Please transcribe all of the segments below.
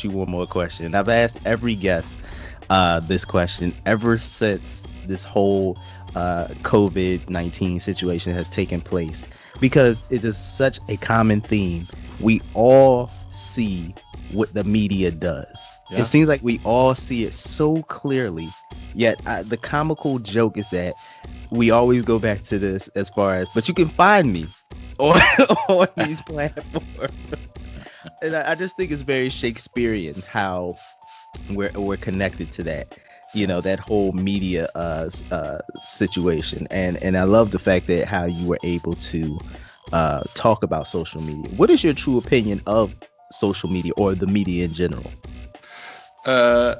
you one more question. I've asked every guest this question ever since this whole COVID-19 situation has taken place because it is such a common theme. We all see what the media does. It Yeah. seems like we all see it so clearly. Yet the comical joke is that we always go back to this as far as, but you can find me on, on these platforms. And I just think it's very Shakespearean how we're connected to that, that whole media situation. And I love the fact that how you were able to talk about social media. What is your true opinion of social media or the media in general? Uh,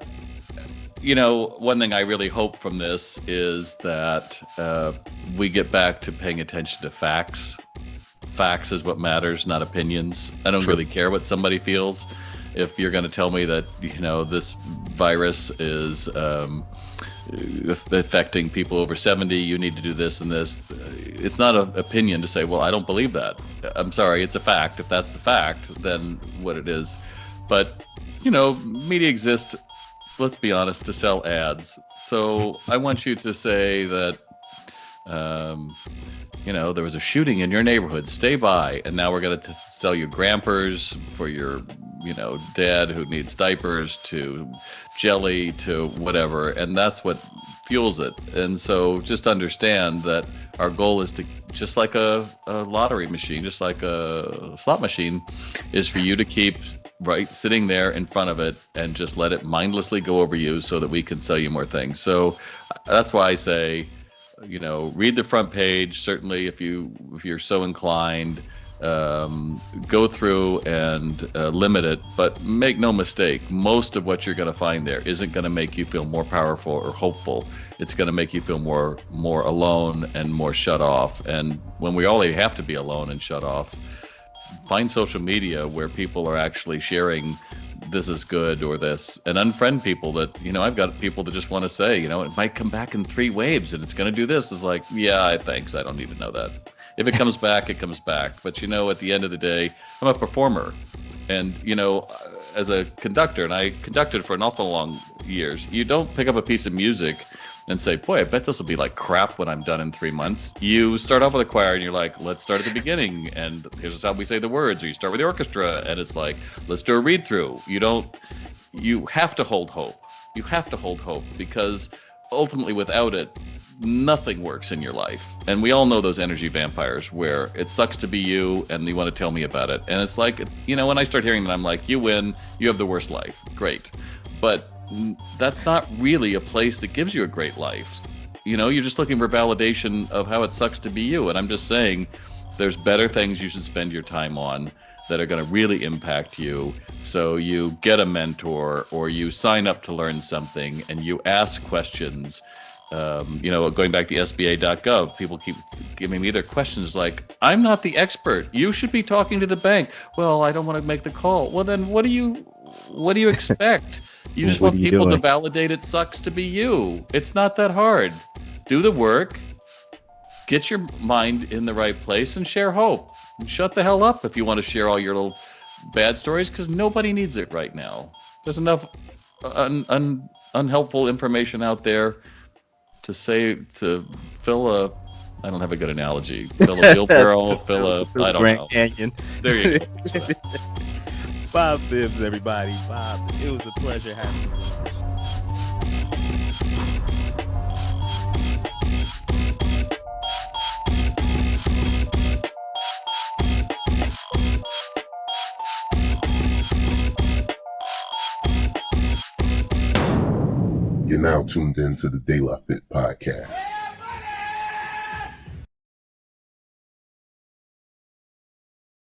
one thing I really hope from this is that we get back to paying attention to facts. Facts is what matters, not opinions. I don't really care what somebody feels. If you're going to tell me that, this virus is affecting people over 70, you need to do this and this. It's not an opinion to say, well, I don't believe that. I'm sorry, it's a fact. If that's the fact, then what it is. But, media exists, let's be honest, to sell ads. So I want you to say that, there was a shooting in your neighborhood, stay by. And now we're going to sell you Grampers for your, dad who needs diapers, to jelly, to whatever. And that's what fuels it. And so just understand that our goal is to, just like a lottery machine, just like a slot machine, is for you to keep sitting there in front of it and just let it mindlessly go over you so that we can sell you more things. So that's why I say, read the front page. Certainly, if you're so inclined, go through and limit it. But make no mistake, most of what you're going to find there isn't going to make you feel more powerful or hopeful. It's going to make you feel more alone and more shut off. And when we only have to be alone and shut off, find social media where people are actually sharing this is good or this, and unfriend people that, I've got people that just want to say, it might come back in 3 waves and it's going to do this. It's like, yeah, thanks. I don't need to know that. If it comes back, it comes back. But, at the end of the day, I'm a performer. And, as a conductor, and I conducted for an awful long years, you don't pick up a piece of music and say, boy, I bet this will be like crap when I'm done in 3 months. You start off with a choir and you're like, let's start at the beginning. And here's how we say the words. Or you start with the orchestra and it's like, let's do a read through. You have to hold hope. You have to hold hope because ultimately without it, nothing works in your life. And we all know those energy vampires where it sucks to be you and you want to tell me about it. And it's like, when I start hearing that, I'm like, you win, you have the worst life. Great. But that's not really a place that gives you a great life. You're just looking for validation of how it sucks to be you. And I'm just saying there's better things you should spend your time on that are going to really impact you. So you get a mentor or you sign up to learn something and you ask questions. Going back to SBA.gov, people keep giving me their questions like, I'm not the expert. You should be talking to the bank. Well, I don't want to make the call. Well, then what do you expect? You just want people to validate it sucks to be you. It's not that hard. Do the work, get your mind in the right place, and share hope. And shut the hell up if you want to share all your little bad stories, because nobody needs it right now. There's enough unhelpful information out there to fill a, I don't have a good analogy, fill a wheelbarrow, I don't Grand know. Canyon. There you go. Bob Phibbs, everybody. Bob, it was a pleasure having you. You're now tuned in to the De La Fit podcast.